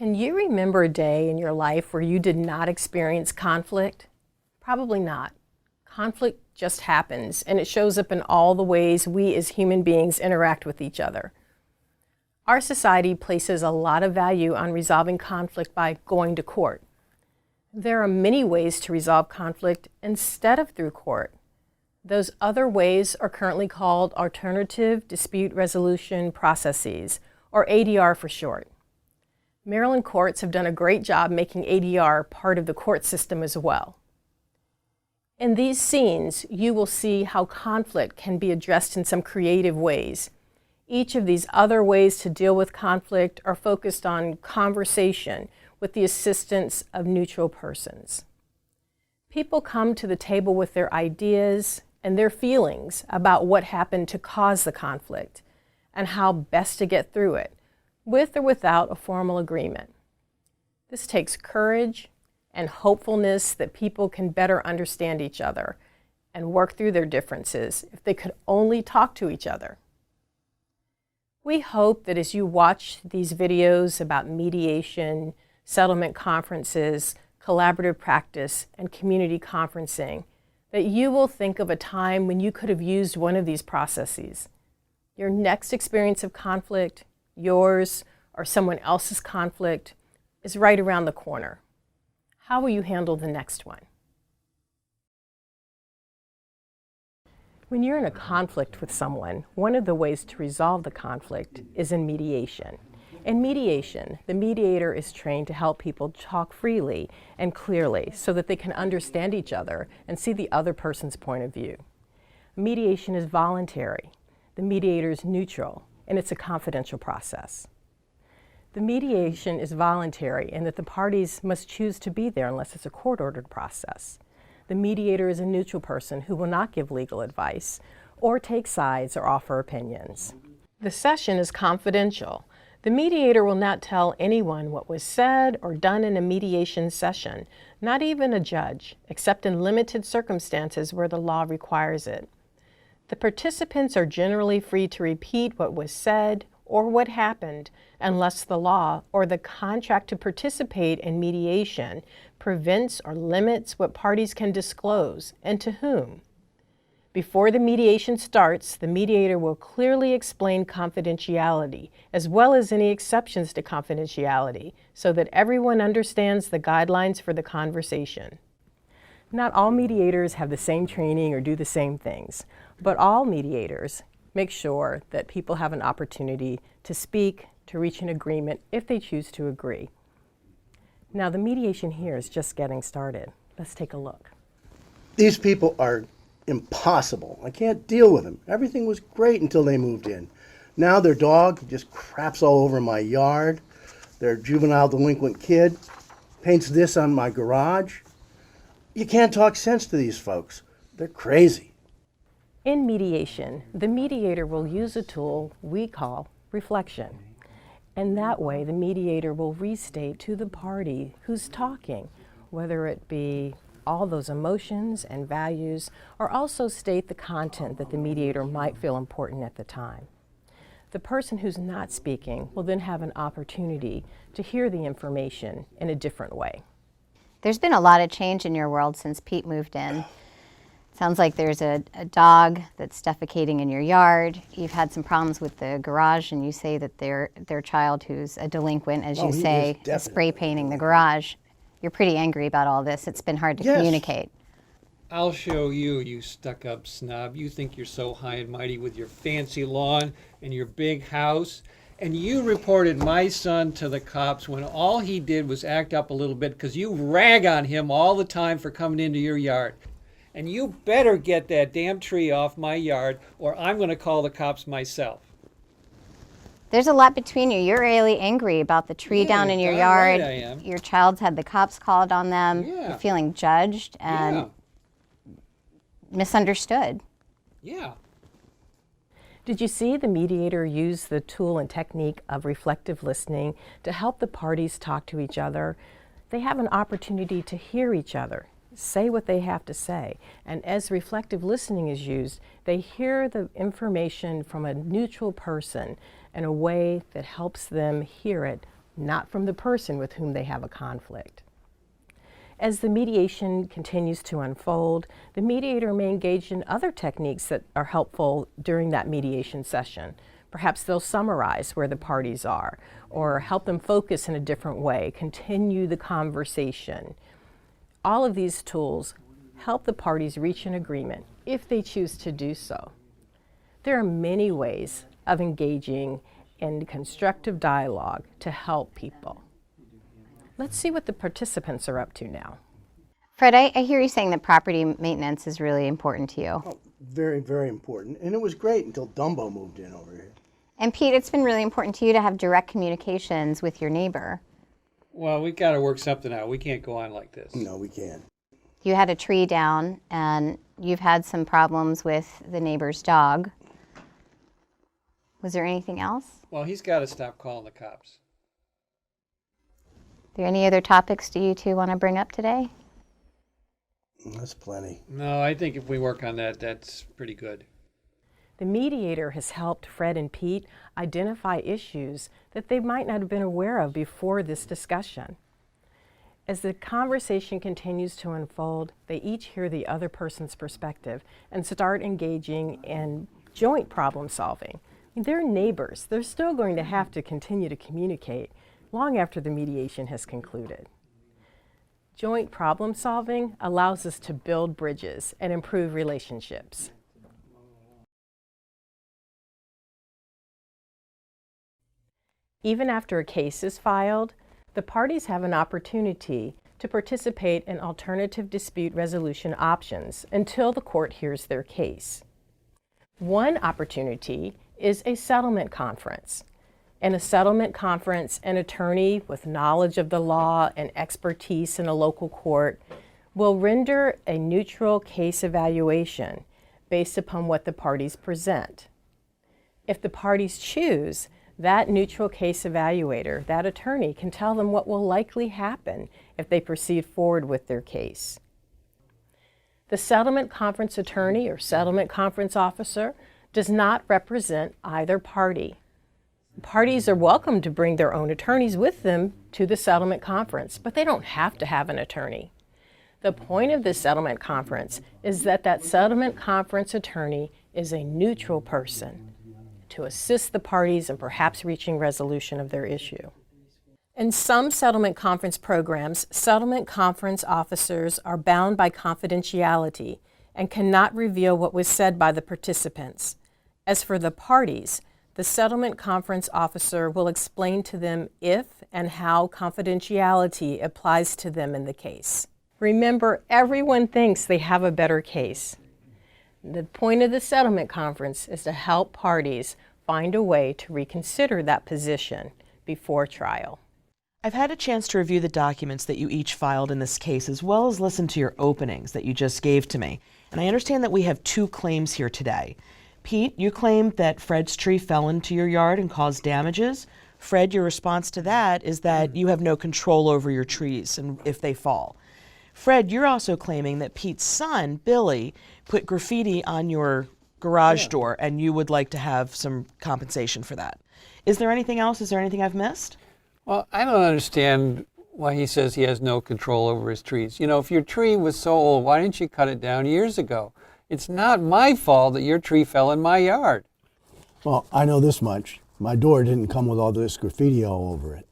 Can you remember a day in your life where you did not experience conflict? Probably not. Conflict just happens, and it shows up in all the ways we as human beings interact with each other. Our society places a lot of value on resolving conflict by going to court. There are many ways to resolve conflict instead of through court. Those other ways are currently called alternative dispute resolution processes, or ADR for short. Maryland courts have done a great job making ADR part of the court system as well. In these scenes, you will see how conflict can be addressed in some creative ways. Each of these other ways to deal with conflict are focused on conversation with the assistance of neutral persons. People come to the table with their ideas and their feelings about what happened to cause the conflict and how best to get through it, with or without a formal agreement. This takes courage and hopefulness that people can better understand each other and work through their differences if they could only talk to each other. We hope that as you watch these videos about mediation, settlement conferences, collaborative practice, and community conferencing, that you will think of a time when you could have used one of these processes. Your next experience of conflict, yours or someone else's conflict, is right around the corner. How will you handle the next one? When you're in a conflict with someone, one of the ways to resolve the conflict is in mediation. In mediation, the mediator is trained to help people talk freely and clearly so that they can understand each other and see the other person's point of view. Mediation is voluntary. The mediator is neutral, and it's a confidential process. The mediation is voluntary in that the parties must choose to be there unless it's a court-ordered process. The mediator is a neutral person who will not give legal advice or take sides or offer opinions. The session is confidential. The mediator will not tell anyone what was said or done in a mediation session, not even a judge, except in limited circumstances where the law requires it. The participants are generally free to repeat what was said or what happened unless the law or the contract to participate in mediation prevents or limits what parties can disclose and to whom. Before the mediation starts, the mediator will clearly explain confidentiality, as well as any exceptions to confidentiality, so that everyone understands the guidelines for the conversation. Not all mediators have the same training or do the same things, but all mediators make sure that people have an opportunity to speak, to reach an agreement if they choose to agree. Now, the mediation here is just getting started. Let's take a look. These people are impossible. I can't deal with them. Everything was great until they moved in. Now their dog just craps all over my yard. Their juvenile delinquent kid paints this on my garage. You can't talk sense to these folks. They're crazy. In mediation, the mediator will use a tool we call reflection. And that way, the mediator will restate to the party who's talking, whether it be all those emotions and values, or also state the content that the mediator might feel important at the time. The person who's not speaking will then have an opportunity to hear the information in a different way. There's been a lot of change in your world since Pete moved in. Sounds like there's a dog that's defecating in your yard. You've had some problems with the garage, and you say that their child, who's a delinquent, as you say, is spray painting the garage. You're pretty angry about all this. It's been hard to communicate. I'll show you, you stuck-up snob. You think you're so high and mighty with your fancy lawn and your big house. And you reported my son to the cops when all he did was act up a little bit because you rag on him all the time for coming into your yard. And you better get that damn tree off my yard or I'm going to call the cops myself. There's a lot between you. You're really angry about the tree down in your yard. Right, I am. Your child's had the cops called on them. Yeah. You're feeling judged and misunderstood. Yeah. Did you see the mediator use the tool and technique of reflective listening to help the parties talk to each other? They have an opportunity to hear each other, say what they have to say. And as reflective listening is used, they hear the information from a neutral person in a way that helps them hear it not from the person with whom they have a conflict. As the mediation continues to unfold, the mediator may engage in other techniques that are helpful during that mediation session. Perhaps they'll summarize where the parties are, or help them focus in a different way, continue the conversation. All of these tools help the parties reach an agreement if they choose to do so. There are many ways of engaging in constructive dialogue to help people. Let's see what the participants are up to now. Fred, I hear you saying that property maintenance is really important to you. Oh, very, very important. And it was great until Dumbo moved in over here. And Pete, it's been really important to you to have direct communications with your neighbor. Well, we've got to work something out. We can't go on like this. No, we can't. You had a tree down and you've had some problems with the neighbor's dog. Was there anything else? Well, he's got to stop calling the cops. Are there any other topics do you two want to bring up today? That's plenty. No, I think if we work on that, that's pretty good. The mediator has helped Fred and Pete identify issues that they might not have been aware of before this discussion. As the conversation continues to unfold, they each hear the other person's perspective and start engaging in joint problem solving. They're neighbors. They're still going to have to continue to communicate long after the mediation has concluded. Joint problem solving allows us to build bridges and improve relationships. Even after a case is filed, the parties have an opportunity to participate in alternative dispute resolution options until the court hears their case. One opportunity is a settlement conference. In a settlement conference, an attorney with knowledge of the law and expertise in a local court will render a neutral case evaluation based upon what the parties present. If the parties choose, that neutral case evaluator, that attorney, can tell them what will likely happen if they proceed forward with their case. The settlement conference attorney or settlement conference officer does not represent either party. Parties are welcome to bring their own attorneys with them to the settlement conference, but they don't have to have an attorney. The point of the settlement conference is that that settlement conference attorney is a neutral person to assist the parties in perhaps reaching resolution of their issue. In some settlement conference programs, settlement conference officers are bound by confidentiality and cannot reveal what was said by the participants. As for the parties, the settlement conference officer will explain to them if and how confidentiality applies to them in the case. Remember, everyone thinks they have a better case. The point of the settlement conference is to help parties find a way to reconsider that position before trial. I've had a chance to review the documents that you each filed in this case, as well as listen to your openings that you just gave to me. And I understand that we have two claims here today. Pete, you claimed that Fred's tree fell into your yard and caused damages. Fred, your response to that is that you have no control over your trees and if they fall. Fred, you're also claiming that Pete's son, Billy, put graffiti on your garage door and you would like to have some compensation for that. Is there anything else? Is there anything I've missed? Well, I don't understand why he says he has no control over his trees. You know, if your tree was so old, why didn't you cut it down years ago? It's not my fault that your tree fell in my yard. Well, I know this much. My door didn't come with all this graffiti all over it.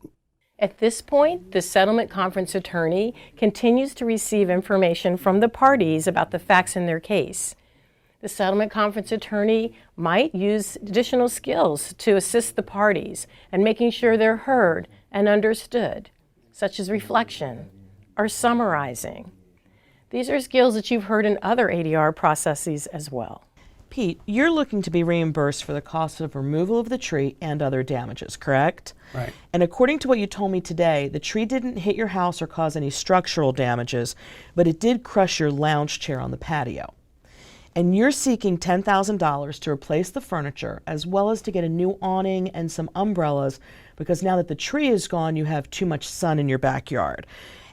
At this point, the settlement conference attorney continues to receive information from the parties about the facts in their case. The settlement conference attorney might use additional skills to assist the parties in making sure they're heard and understood, such as reflection or summarizing. These are skills that you've heard in other ADR processes as well. Pete, you're looking to be reimbursed for the cost of removal of the tree and other damages, correct? Right. And according to what you told me today, the tree didn't hit your house or cause any structural damages, but it did crush your lounge chair on the patio. And you're seeking $10,000 to replace the furniture, as well as to get a new awning and some umbrellas, because now that the tree is gone, you have too much sun in your backyard.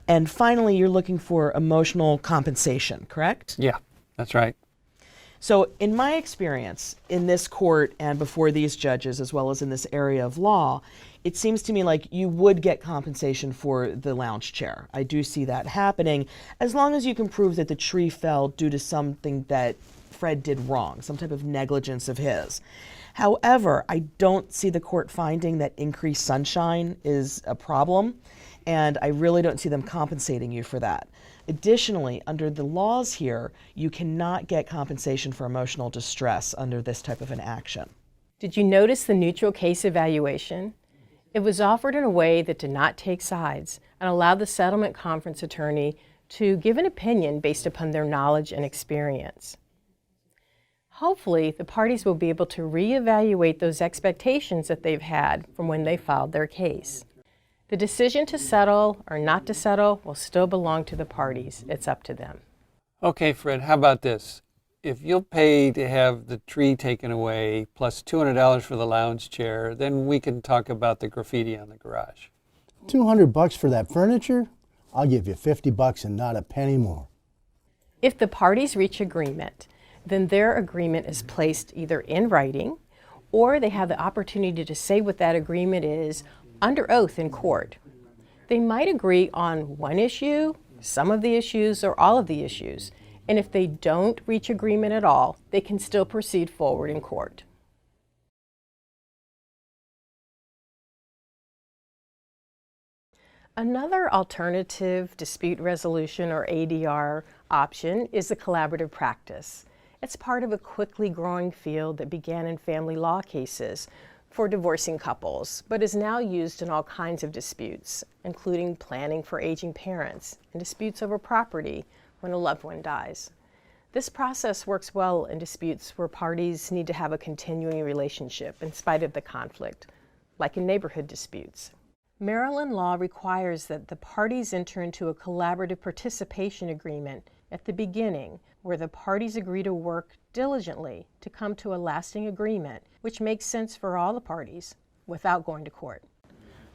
And finally, you're looking for emotional compensation, correct? Yeah, that's right. So, in my experience in this court and before these judges, as well as in this area of law, it seems to me like you would get compensation for the lounge chair. I do see that happening as long as you can prove that the tree fell due to something that Fred did wrong, some type of negligence of his. However, I don't see the court finding that increased sunshine is a problem, and I really don't see them compensating you for that. Additionally, under the laws here, you cannot get compensation for emotional distress under this type of an action. Did you notice the neutral case evaluation? It was offered in a way that did not take sides and allowed the settlement conference attorney to give an opinion based upon their knowledge and experience. Hopefully, the parties will be able to reevaluate those expectations that they've had from when they filed their case. The decision to settle or not to settle will still belong to the parties. It's up to them. Okay, Fred, how about this? If you'll pay to have the tree taken away plus $200 for the lounge chair, then we can talk about the graffiti on the garage. $200 for that furniture? I'll give you $50 and not a penny more. If the parties reach agreement, then their agreement is placed either in writing or they have the opportunity to say what that agreement is under oath in court. They might agree on one issue, some of the issues, or all of the issues. And if they don't reach agreement at all, they can still proceed forward in court. Another alternative dispute resolution or ADR option is the collaborative practice. It's part of a quickly growing field that began in family law cases for divorcing couples, but is now used in all kinds of disputes, including planning for aging parents and disputes over property when a loved one dies. This process works well in disputes where parties need to have a continuing relationship in spite of the conflict, like in neighborhood disputes. Maryland law requires that the parties enter into a collaborative participation agreement at the beginning, where the parties agree to work diligently to come to a lasting agreement, which makes sense for all the parties without going to court.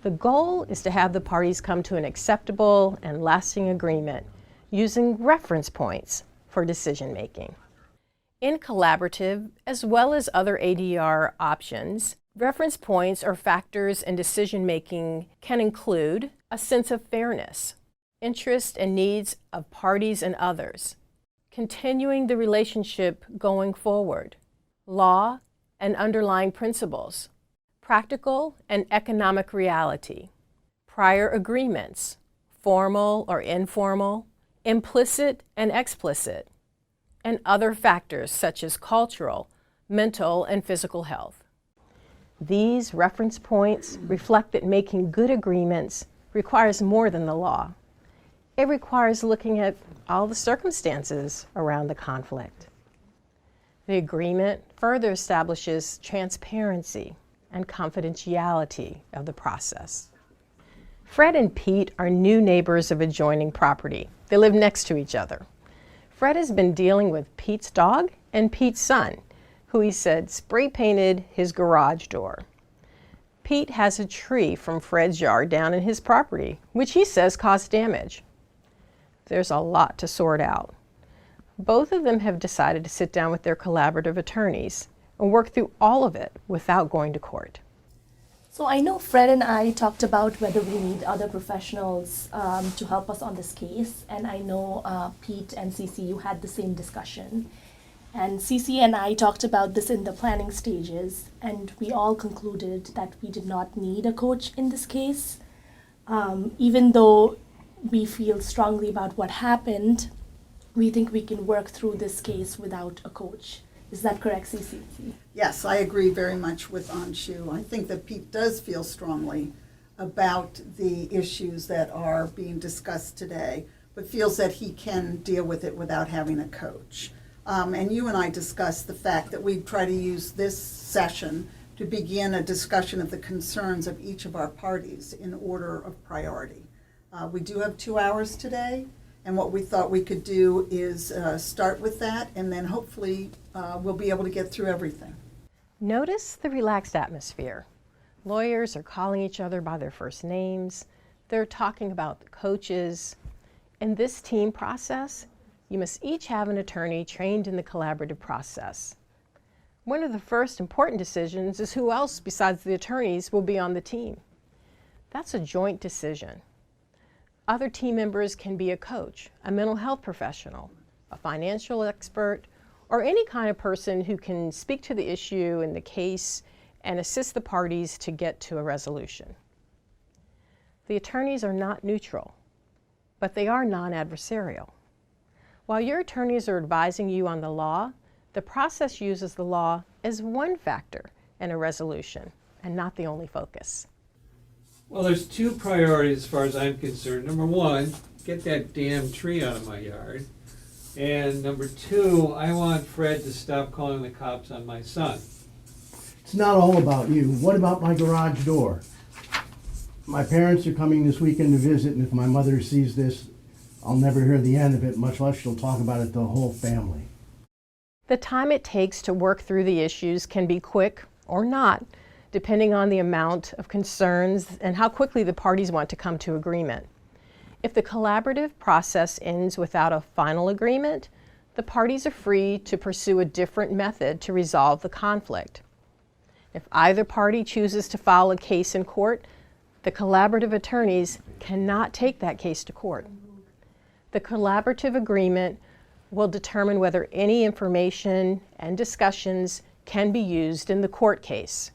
The goal is to have the parties come to an acceptable and lasting agreement using reference points for decision making. In collaborative, as well as other ADR options, reference points or factors in decision making can include a sense of fairness, interests and needs of parties and others, continuing the relationship going forward, law and underlying principles, practical and economic reality, prior agreements, formal or informal, implicit and explicit, and other factors such as cultural, mental, and physical health. These reference points reflect that making good agreements requires more than the law. It requires looking at all the circumstances around the conflict. The agreement further establishes transparency and confidentiality of the process. Fred and Pete are new neighbors of adjoining property. They live next to each other. Fred has been dealing with Pete's dog and Pete's son, who he said spray painted his garage door. Pete has a tree from Fred's yard down in his property, which he says caused damage. There's a lot to sort out. Both of them have decided to sit down with their collaborative attorneys and work through all of it without going to court. So I know Fred and I talked about whether we need other professionals to help us on this case, and I know Pete and Cece, you had the same discussion. And Cece and I talked about this in the planning stages, and we all concluded that we did not need a coach in this case. Even though we feel strongly about what happened, we think we can work through this case without a coach. Is that correct, Cece? Yes, I agree very much with Anshu. I think that Pete does feel strongly about the issues that are being discussed today, but feels that he can deal with it without having a coach. And you and I discussed the fact that we try to use this session to begin a discussion of the concerns of each of our parties in order of priority. We do have 2 hours today, and what we thought we could do is start with that, and then hopefully we'll be able to get through everything. Notice the relaxed atmosphere. Lawyers are calling each other by their first names. They're talking about the coaches. In this team process, you must each have an attorney trained in the collaborative process. One of the first important decisions is who else besides the attorneys will be on the team. That's a joint decision. Other team members can be a coach, a mental health professional, a financial expert, or any kind of person who can speak to the issue in the case and assist the parties to get to a resolution. The attorneys are not neutral, but they are non-adversarial. While your attorneys are advising you on the law, the process uses the law as one factor in a resolution and not the only focus. Well, there's two priorities as far as I'm concerned. Number one, get that damn tree out of my yard. And number two, I want Fred to stop calling the cops on my son. It's not all about you. What about my garage door? My parents are coming this weekend to visit, and if my mother sees this, I'll never hear the end of it, much less she'll talk about it to the whole family. The time it takes to work through the issues can be quick or not, depending on the amount of concerns and how quickly the parties want to come to agreement. If the collaborative process ends without a final agreement, the parties are free to pursue a different method to resolve the conflict. If either party chooses to file a case in court, the collaborative attorneys cannot take that case to court. The collaborative agreement will determine whether any information and discussions can be used in the court case.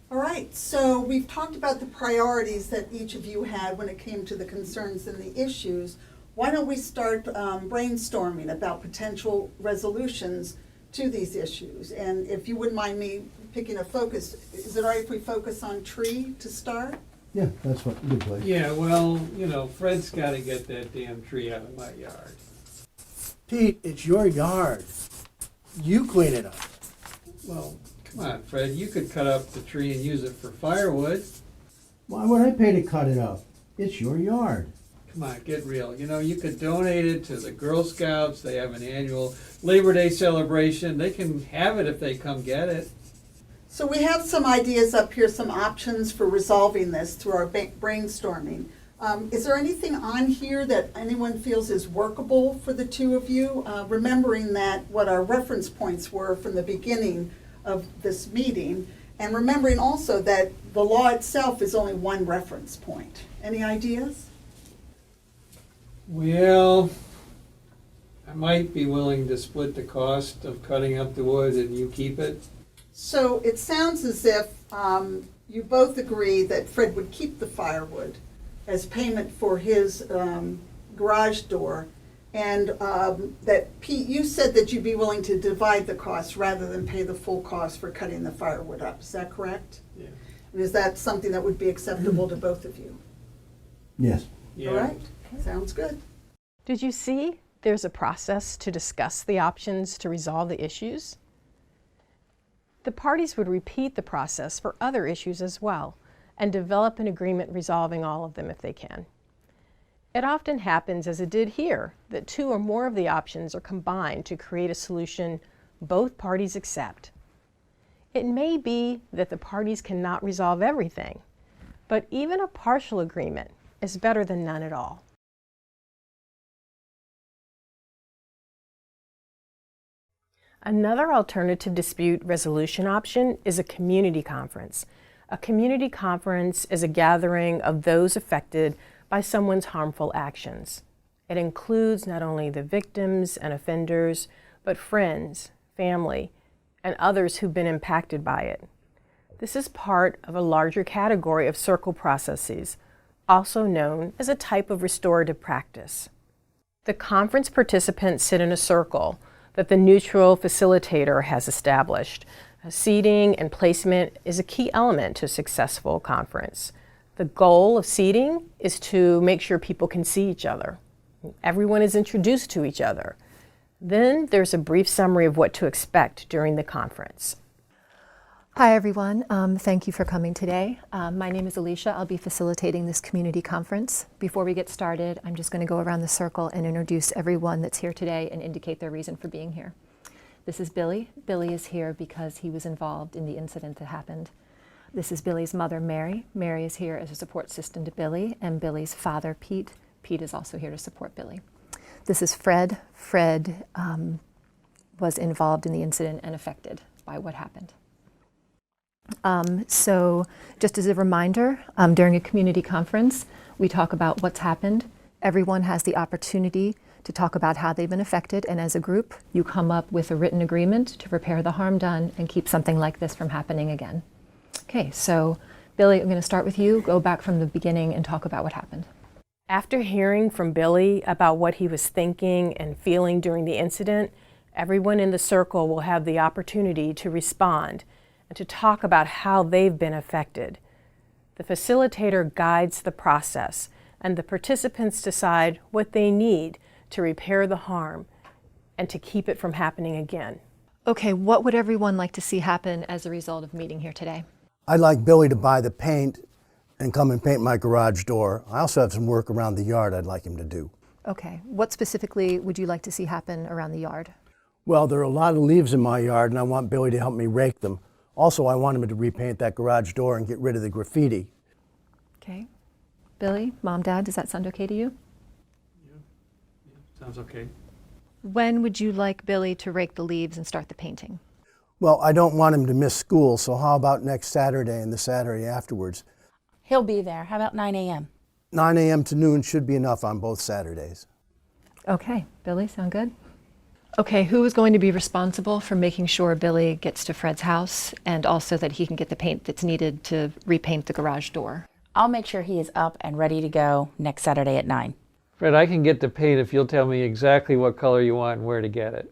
All right, so we've talked about the priorities that each of you had when it came to the concerns and the issues. Why don't we start brainstorming about potential resolutions to these issues? And if you wouldn't mind me picking a focus, is it all right if we focus on tree to start? Yeah, that's what, good place. Yeah, well, Fred's got to get that damn tree out of my yard. Pete, it's your yard. You clean it up. Well, come on, Fred, you could cut up the tree and use it for firewood. Why would I pay to cut it up? It's your yard. Come on, get real. You could donate it to the Girl Scouts. They have an annual Labor Day celebration. They can have it if they come get it. So we have some ideas up here, some options for resolving this through our brainstorming. Is there anything on here that anyone feels is workable for the two of you? Remembering that what our reference points were from the beginning of this meeting, and remembering also that the law itself is only one reference point. Any ideas? Well, I might be willing to split the cost of cutting up the wood and you keep it. So it sounds as if you both agree that Fred would keep the firewood as payment for his garage door, and that Pete, you said that you'd be willing to divide the cost rather than pay the full cost for cutting the firewood up. Is that correct? Yeah. And is that something that would be acceptable to both of you? Yes. Yeah. All right, sounds good. Did you see there's a process to discuss the options to resolve the issues? The parties would repeat the process for other issues as well and develop an agreement resolving all of them if they can. It often happens, as it did here, that two or more of the options are combined to create a solution both parties accept. It may be that the parties cannot resolve everything, but even a partial agreement is better than none at all. Another alternative dispute resolution option is a community conference. A community conference is a gathering of those affected by someone's harmful actions. It includes not only the victims and offenders, but friends, family, and others who've been impacted by it. This is part of a larger category of circle processes, also known as a type of restorative practice. The conference participants sit in a circle that the neutral facilitator has established. Seating and placement is a key element to a successful conference. The goal of seating is to make sure people can see each other. Everyone is introduced to each other. Then there's a brief summary of what to expect during the conference. Hi everyone, thank you for coming today. My name is Alicia. I'll be facilitating this community conference. Before we get started, I'm just going to go around the circle and introduce everyone that's here today and indicate their reason for being here. This is Billy. Billy is here because he was involved in the incident that happened. This is Billy's mother, Mary. Mary is here as a support system to Billy, and Billy's father, Pete. Pete is also here to support Billy. This is Fred. Fred was involved in the incident and affected by what happened. So just as a reminder, during a community conference, we talk about what's happened. Everyone has the opportunity to talk about how they've been affected, and as a group, you come up with a written agreement to repair the harm done and keep something like this from happening again. Okay, so Billy, I'm going to start with you. Go back from the beginning and talk about what happened. After hearing from Billy about what he was thinking and feeling during the incident, everyone in the circle will have the opportunity to respond and to talk about how they've been affected. The facilitator guides the process, and the participants decide what they need to repair the harm and to keep it from happening again. Okay, what would everyone like to see happen as a result of meeting here today? I'd like Billy to buy the paint and come and paint my garage door. I also have some work around the yard I'd like him to do. Okay, what specifically would you like to see happen around the yard? Well, there are a lot of leaves in my yard, and I want Billy to help me rake them. Also, I want him to repaint that garage door and get rid of the graffiti. Okay. Billy, Mom, Dad, does that sound okay to you? Sounds okay. When would you like Billy to rake the leaves and start the painting? Well, I don't want him to miss school, so how about next Saturday and the Saturday afterwards? He'll be there. How about 9 a.m.? 9 a.m. to noon should be enough on both Saturdays. Okay, Billy, sound good? Okay, who is going to be responsible for making sure Billy gets to Fred's house and also that he can get the paint that's needed to repaint the garage door? I'll make sure he is up and ready to go next Saturday at 9. Fred, I can get the paint if you'll tell me exactly what color you want and where to get it.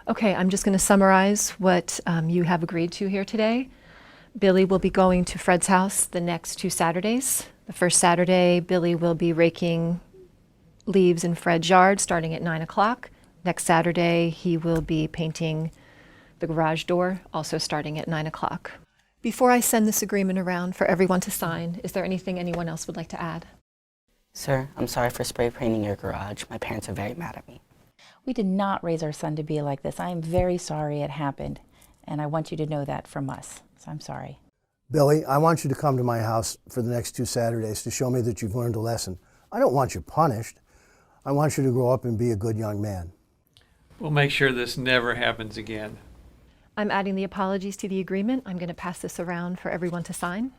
Okay, I'm just going to summarize what you have agreed to here today. Billy will be going to Fred's house the next 2 Saturdays. The first Saturday, Billy will be raking leaves in Fred's yard starting at 9 o'clock. Next Saturday, he will be painting the garage door, also starting at 9 o'clock. Before I send this agreement around for everyone to sign, is there anything anyone else would like to add? Sir, I'm sorry for spray painting your garage. My parents are very mad at me. We did not raise our son to be like this. I am very sorry it happened, and I want you to know that from us. So I'm sorry. Billy, I want you to come to my house for the next 2 Saturdays to show me that you've learned a lesson. I don't want you punished. I want you to grow up and be a good young man. We'll make sure this never happens again. I'm adding the apologies to the agreement. I'm going to pass this around for everyone to sign.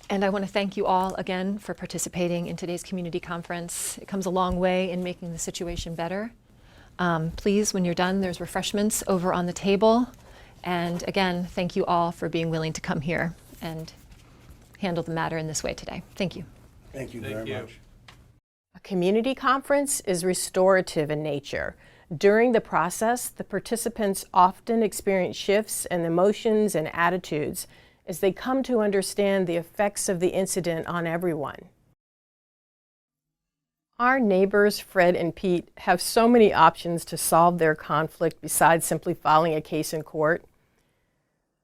And I want to thank you all again for participating in today's community conference. It comes a long way in making the situation better. Please, when you're done, there's refreshments over on the table. And again, thank you all for being willing to come here and handle the matter in this way today. Thank you. Thank you very much. A community conference is restorative in nature. During the process, the participants often experience shifts in emotions and attitudes as they come to understand the effects of the incident on everyone. Our neighbors, Fred and Pete, have so many options to solve their conflict besides simply filing a case in court.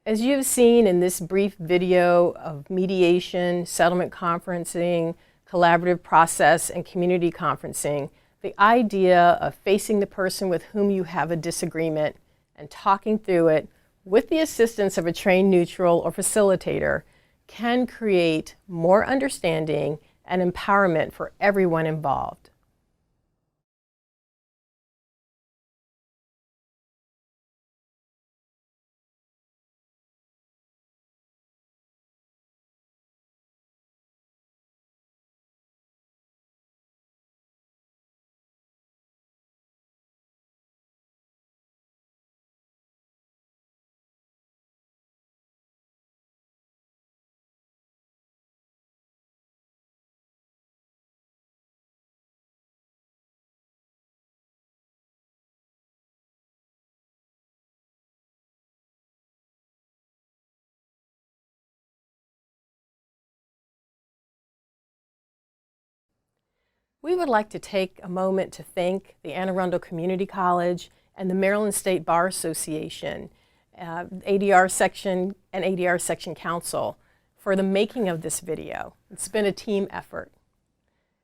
As you've seen in this brief video of mediation, settlement conferencing, collaborative process, and community conferencing, the idea of facing the person with whom you have a disagreement and talking through it with the assistance of a trained neutral or facilitator can create more understanding and empowerment for everyone involved. We would like to take a moment to thank the Anne Arundel Community College and the Maryland State Bar Association, ADR Section and ADR Section Council for the making of this video. It's been a team effort.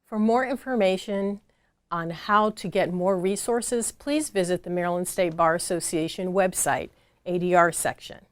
For more information on how to get more resources, please visit the Maryland State Bar Association website, ADR Section.